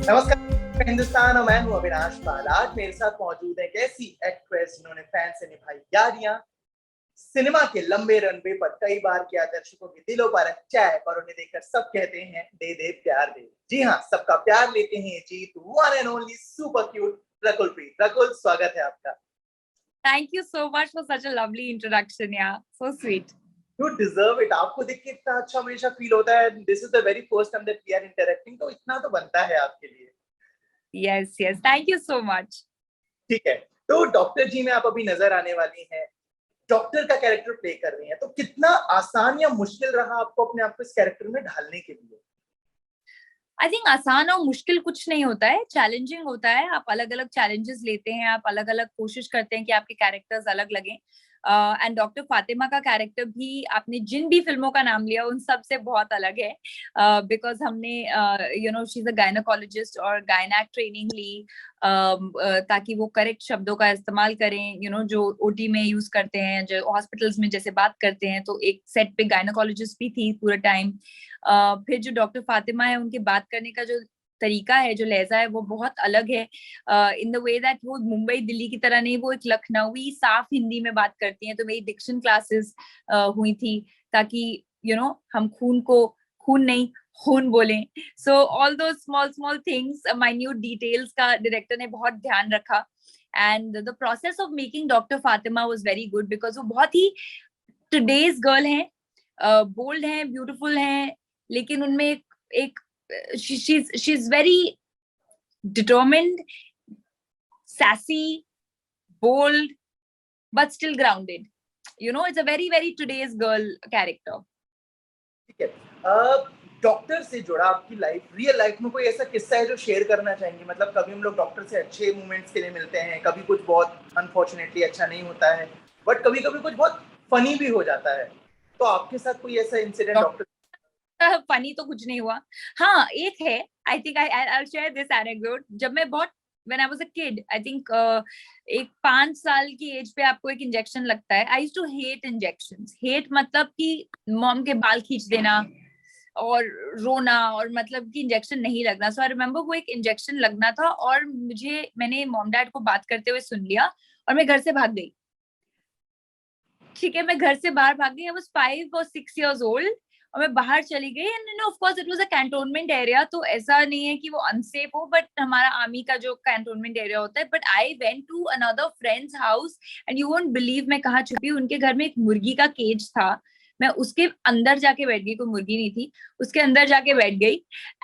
नमस्कार हिंदुस्तान और मैं हूं अविनाश पाल। आज मेरे साथ मौजूद है एक ऐसी एक्ट्रेस जिन्होंने फैन से निभाई यारियां, सिनेमा के लंबे रनवे पर कई बार किया दर्शकों के दिलों पर चैक और उन्हें देखकर सब कहते हैं दे दे प्यार दे। जी हाँ, सबका प्यार लेते हैं जीत one and only super cute Rakul Preet. Rakul, स्वागत है आपका। Thank you so much for such a lovely introduction. Yeah, so sweet. You deserve it। आपको देख के इतना अच्छा हमेशा फील होता है। This is the very first time that we are interacting, तो इतना तो बनता है आपके लिए। Yes, yes. Thank you so much. ठीक है, तो डॉक्टर जी में आप अभी नजर आने वाली हैं, डॉक्टर का कैरेक्टर प्ले कर रही हैं, तो कितना आसान या मुश्किल रहा आपको अपने आप को इस कैरेक्टर में ढालने के लिए? आई थिंक आसान और मुश्किल कुछ नहीं होता है, चैलेंजिंग होता है। आप अलग अलग चैलेंजेस लेते हैं, आप अलग अलग कोशिश करते हैं कि आपके कैरेक्टर्स अलग लगे। एंड डॉक्टर फातिमा का कैरेक्टर भी, आपने जिन भी फिल्मों का नाम लिया उन सब से बहुत अलग है, बिकॉज हमने शी इज अ गायनाकोलॉजिस्ट और गायनैक ट्रेनिंग ली, ताकि वो करेक्ट शब्दों का इस्तेमाल करें, जो ओटी में यूज करते हैं, जो हॉस्पिटल्स में जैसे बात करते हैं। तो एक सेट पे गायनाकोलॉजिस्ट भी थी पूरा टाइम। फिर जो डॉक्टर फातिमा है, उनकी बात करने का जो तरीका है, जो लहजा है, वो बहुत अलग है। इन द वे दैट वो मुंबई दिल्ली की तरह नहीं, वो एक लखनवी साफ हिंदी में बात करती हैं। तो मेरी डिक्शन क्लासेस हुई थी, ताकि हम खून को खून नहीं खून बोलें। सो ऑल दो small small things, minute details का डायरेक्टर ने बहुत ध्यान रखा। And the process of making doctor Fatima was very good, because वो बहुत ही टुडेज गर्ल है, बोल्ड है, ब्यूटीफुल है, लेकिन उनमें एक she's very determined, sassy, bold, but still grounded. It's a very very today's girl character. ठीक है, डॉक्टर से जुड़ा आपकी लाइफ, रियल लाइफ में कोई ऐसा किस्सा है जो शेयर करना चाहेंगे? मतलब कभी हम लोग डॉक्टर से अच्छे मोमेंट्स के लिए मिलते हैं, कभी कुछ बहुत अनफॉर्चुनेटली अच्छा नहीं होता है, बट कभी कभी कुछ बहुत फनी भी हो जाता है। तो आपके साथ कोई ऐसा इंसिडेंट डॉक्टर? फनी तो कुछ नहीं हुआ। हाँ, एक है। I think I share this anecdote. जब मैं बहुत when I was a kid, I think एक 5 साल की एज पे आपको एक इंजेक्शन लगता है। I used to hate injections. Hate मतलब कि मॉम के बाल खींच देना और रोना, और मतलब कि इंजेक्शन नहीं लगना। सो आई रिमेम्बर वो एक इंजेक्शन लगना था, और मैंने मॉम डैड को बात करते हुए सुन लिया और मैं घर से भाग गई। ठीक है, मैं घर से बाहर भाग गई। आई वाज 5 और 6 इयर्स ओल्ड, और मैं बाहर चली गई। End of course it was a cantonment area, तो ऐसा नहीं है कि वो अनसेफ हो, बट हमारा आर्मी का जो कैंटोनमेंट एरिया होता है। But I went to another friends house, and you won't believe मैं कहाँ छुपी। उनके घर में एक मुर्गी का केज था, मैं उसके अंदर जाके बैठ गई। कोई मुर्गी नहीं थी, उसके अंदर जाके बैठ गई।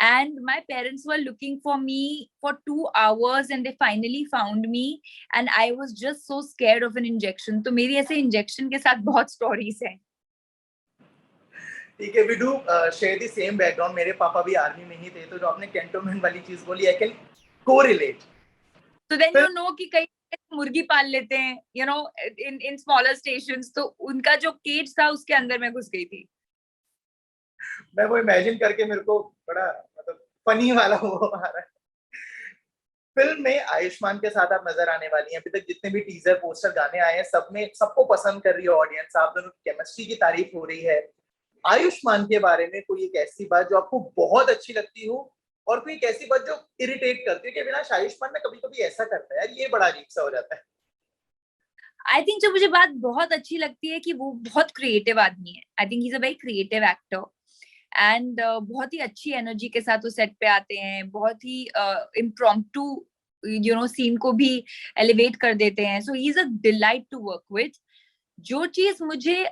And my parents were looking for me for 2 hours, and they finally found me. And I was just so scared of an injection. तो मेरी ऐसे इंजेक्शन के साथ बहुत स्टोरीज हैं। ठीक है, we do share the same background. मेरे पापा भी आर्मी में ही थे, तो जो आपने कैंटोनमेंट वाली चीज बोली, आई कैन कोरिलेट। तो देन कि कई मुर्गी पाल लेते हैं, इन स्मॉलर स्टेशंस। तो उनका जो केज था, उसके अंदर मैं घुस गई थी। मैं वो इमेजिन करके मेरे को बड़ा मतलब फनी वाला वो आ रहा है। फिल्म में आयुष्मान के साथ आप नजर आने वाली हैं। अभी तक जितने भी टीजर पोस्टर गाने आए हैं, सब में सबको पसंद कर रही है ऑडियंस। आप दोनों की केमिस्ट्री की तारीफ हो रही है। आयुष्मान के बारे में कोई एक ऐसी बात जो आपको बहुत अच्छी लगती हो, और कोई एक ऐसी बात जो इरिटेट करती है कि अविनाश, आयुष्मान ना कभी कभी ऐसा करता है यार, ये बड़ा अजीब सा हो जाता है? आई थिंक जो मुझे बात बहुत अच्छी लगती है कि वो बहुत क्रिएटिव आदमी है। I think he is a very creative actor. And बहुत ही अच्छी एनर्जी के साथ वो सेट पे आते हैं, बहुत ही इम्प्रॉम्प्टू सीन को भी एलिवेट कर देते हैं। So he is a delight to work with. जो चीज मुझे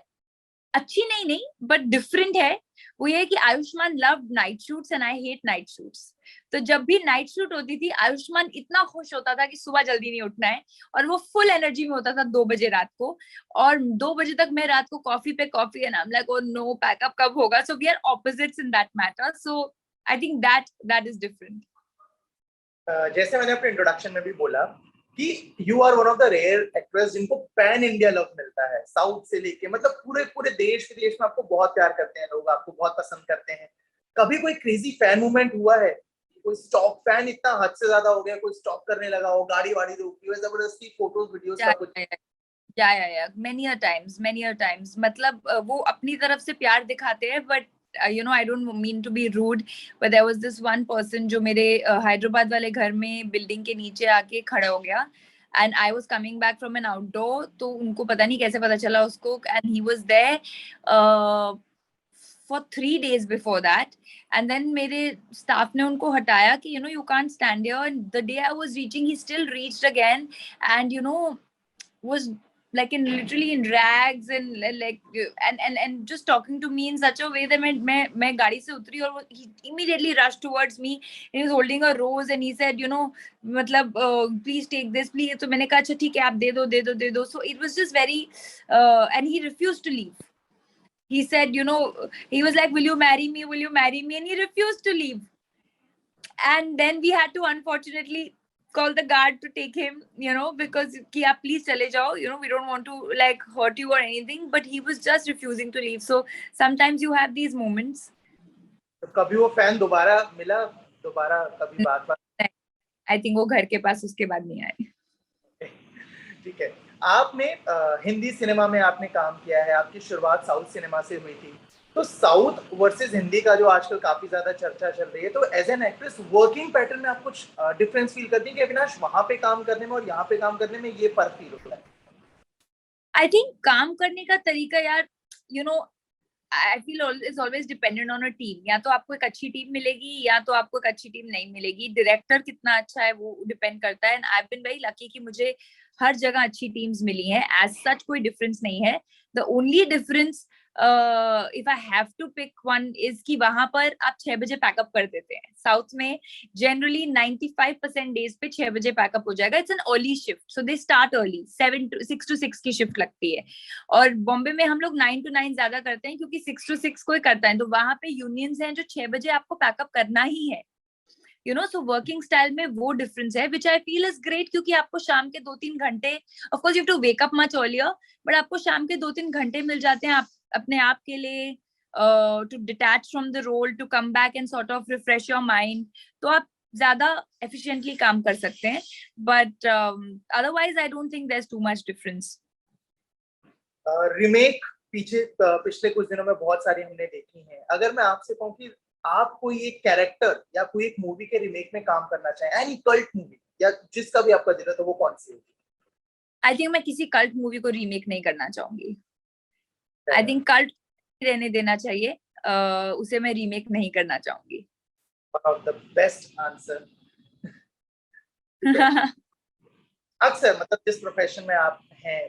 अच्छी नहीं बट डिफरेंट है, वो ये है कि Ayushman love night shoots and I hate night shoots. तो जब भी नाइट शूट होती थी, आयुष्मान इतना खुश होता था कि सुबह जल्दी नहीं उठना है, और वो फुल एनर्जी में होता था 2 बजे रात को। और 2 बजे तक मैं रात को कॉफी पे coffee, and I am like, oh no, pack up कब होगा। So we are opposites in that matter. So I think that is different. जैसे मैंने अपने इंट्रोडक्शन में भी बोला कि you are one of the rare actress जिनको पैन इंडिया लव मिलता है, साउथ से लेके मतलब पूरे पूरे देश विदेश में आपको बहुत प्यार करते हैं लोग, आपको बहुत पसंद करते हैं। कभी कोई क्रेजी फैन मूवमेंट हुआ है? कोई स्टॉक फैन इतना हद से ज्यादा हो गया, कोई स्टॉक करने लगा हो, गाड़ी वाड़ी रोकी हो, जबरदस्ती फोटोज वीडियोस सब कुछ? या मेनी अ टाइम्स मतलब वो अपनी तरफ से प्यार दिखाते हैं, but you know, I don't mean to be rude, but there was this one person जो मेरे हैदराबाद वाले घर में बिल्डिंग के नीचे आके खड़ा हो गया, and I was coming back from an outdoor, तो उनको पता नहीं कैसे पता चला उसको, and he was there for 3 days before that, and then मेरे staff ने उनको हटाया कि you know you can't stand here, and the day I was reaching he still reached again, and you know was like in literally in rags and like and just talking to me in such a way that मैं गाड़ी से उतरी और he immediately rushed towards me and he was holding a rose and he said you know मतलब please take this please, तो मैंने कहा अच्छा ठीक है आप दे दो, so it was just very and he refused to leave. He said you know he was like will you marry me, and he refused to leave, and then we had to unfortunately call the guard to take him, you know, because ki aap please chale jao, you know, we don't want to like hurt you or anything, but he was just refusing to leave. So sometimes you have these moments. तो कभी वो fan दोबारा मिला, दोबारा कभी बात I think वो घर के पास उसके बाद नहीं आए. ठीक है. आपने हिंदी सिनेमा में आपने काम किया है, आपकी शुरुआत साउथ सिनेमा से हुई थी, तो साउथ वर्सेस हिंदी का जो आजकल काफी ज्यादा चर्चा चल रही है, तो as an actress working pattern में आप कुछ डिफरेंस फील करती हैं कि अविनाश वहां पे काम करने में और यहाँ पे काम करने में ये फर्क फील होता है? आई थिंक काम करने का तरीका यार, you know, I feel is always dependent on a team. या तो आपको एक अच्छी टीम मिलेगी या तो आपको एक अच्छी टीम नहीं मिलेगी. डायरेक्टर कितना अच्छा है वो डिपेंड करता है, and I been very lucky कि मुझे हर जगह अच्छी टीम्स मिली हैं. एज सच कोई डिफरेंस नहीं है. The only difference if I have to pick one is कि वहां पर आप 6 बजे पैकअप कर देते हैं. साउथ में जनरली 95% डेज पे 6 बजे पैकअप हो जाएगा. It's an early shift, so they start early. 6 to 6 की शिफ्ट लगती है, और बॉम्बे में हम लोग 9 to 9 ज्यादा करते हैं क्योंकि 6 to 6 कोई करता है, तो वहां पे यूनियंस हैं जो 6 बजे आपको पैकअप करना ही है. You know, so working style में वो डिफरेंस है, which I feel is great, क्योंकि आपको शाम के 2-3 घंटे, of course you have to wake up much earlier, but आपको शाम के 2-3 घंटे मिल जाते हैं आप अपने आप के लिए, to detach from the role, to come back and sort of refresh your mind. तो आप ज्यादा एफिशिएंटली काम कर सकते हैं, but otherwise I don't think there is too much difference. Remake पिछले कुछ दिनों में बहुत सारी हमने देखी हैं. अगर मैं आपसे कहूं कि आप कोई एक कैरेक्टर या कोई एक मूवी के रीमेक में काम करना चाहें, एनी कल्ट मूवी या जिसका भी आपका दिल है, तो वो कौन सी होगी? आई थिंक मैं किसी कल्ट मूवी को रीमेक नहीं करना चाहूंगी. आई थिंक कल्ट रहने देना चाहिए, उसे मैं रीमेक नहीं करना चाहूंगी. The best answer. अक्सर मतलब जिस प्रोफेशन में आप हैं,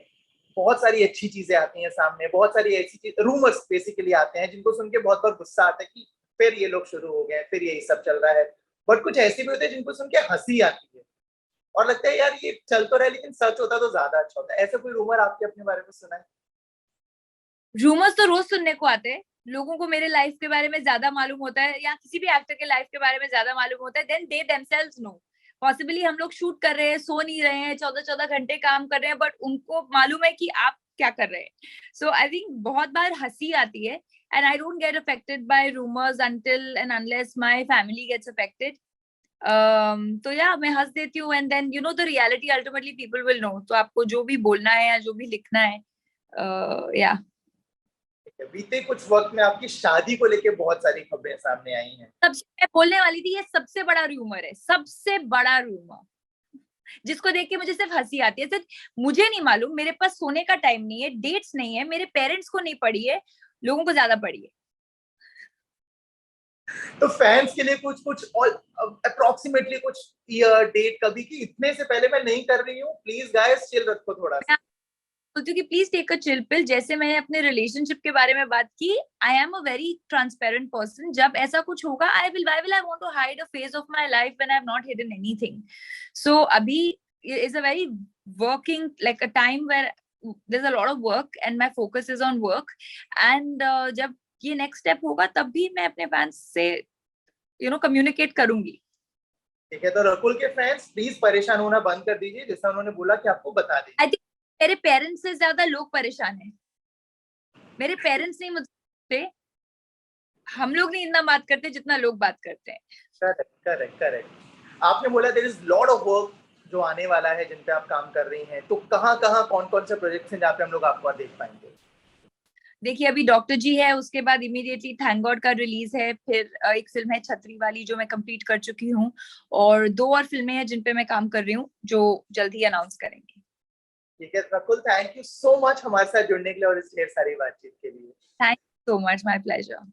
बहुत सारी अच्छी चीजें आती हैं सामने, बहुत सारी ऐसी चीज, रूमर्स बेसिकली आते हैं जिनको सुन के बहुत बार गुस्सा आता है कि फिर ये लोग शुरू हो गए, फिर यही सब चल रहा है. बट कुछ ऐसे भी होते हैं जिनको सुन के हंसी आती है और लगता है यार ये चल तो रहा है, लेकिन सच होता तो ज्यादा अच्छा होता है. ऐसा कोई रूमर आपके अपने बारे में सुना है? रूमर्स तो रोज सुनने को आते हैं. लोगों को मेरे लाइफ के बारे में ज्यादा मालूम होता है या किसी भी एक्टर के लाइफ के बारे में ज्यादा मालूम होता है than they themselves know. Possibly हम लोग शूट कर रहे हैं, सो नहीं रहे हैं, 14-14 घंटे काम कर रहे हैं, बट उनको मालूम है कि आप क्या कर रहे हैं. सो आई थिंक बहुत बार हंसी आती है, and I don't get affected by rumors until and unless my family gets affected. तो या मैं हंस देती हूँ, and then you know the reality ultimately people will know. तो आपको जो भी बोलना है या जो भी लिखना है, या बीते कुछ वक्त में आपकी शादी को लेके बहुत सारी खबरें सामने आई हैं. सबसे मैं बोलने वाली थी, ये सबसे बड़ा रूमर है, सबसे बड़ा रूमर, जिसको देख के मुझे सिर्फ हंसी आती है. सिर्फ मुझे नहीं मालूम, मेरे पास सोने का टाइम नहीं है, डेट्स नहीं है, मेरे पेरेंट्स को नहीं पड़ी है, लोगों को ज्यादा पड़ी है. तो फैंस के लिए कुछ और अप्रोक्सीमेटली कुछ ईयर डेट कभी कि इतने से पहले मैं नहीं कर रही हूँ, प्लीज गाइस चिल रखो थोड़ा सा. बोलती हूँ कि please take a chill pill. जैसे मैंने अपने रिलेशनशिप के बारे में बात की, I am a very transparent person. जब ऐसा कुछ होगा, I want to hide a phase of my life when I have not hidden anything. So अभी is a very working like a time where there's a lot of work and my focus is on work, and जब ये next step होगा तब भी मैं अपने fans से communicate करूंगी. ठीक है, तो रकुल के फैंस प्लीज परेशान होना बंद कर दीजिए, जैसा उन्होंने बोला कि आपको बता दीजिए. आई थिंक मेरे पेरेंट्स से ज्यादा लोग परेशान हैं. मेरे पेरेंट्स नहीं मुझसे, हम लोग नहीं इतना बात करते जितना लोग बात करते हैं. करेक्ट. आपने बोला there is lot of work जो आने वाला है, जिन पे आप काम कर रही हैं, तो कहाँ कौन से प्रोजेक्ट्स हैं जहाँ पे हम लोग आपको देख पाएंगे? देखिए अभी डॉक्टर जी है, उसके बाद इमीडिएटली थैंक गॉड का रिलीज है, फिर एक फिल्म है छतरी वाली जो मैं कंप्लीट कर चुकी हूँ, और 2 और फिल्में हैं जिन पे मैं काम कर रही हूँ जो जल्द ही अनाउंस करेंगे। ठीक है Praful, thank you so much हमारे साथ जुड़ने के लिए और इस ढेर सारी बातचीत के लिए। Thank you so much, my pleasure.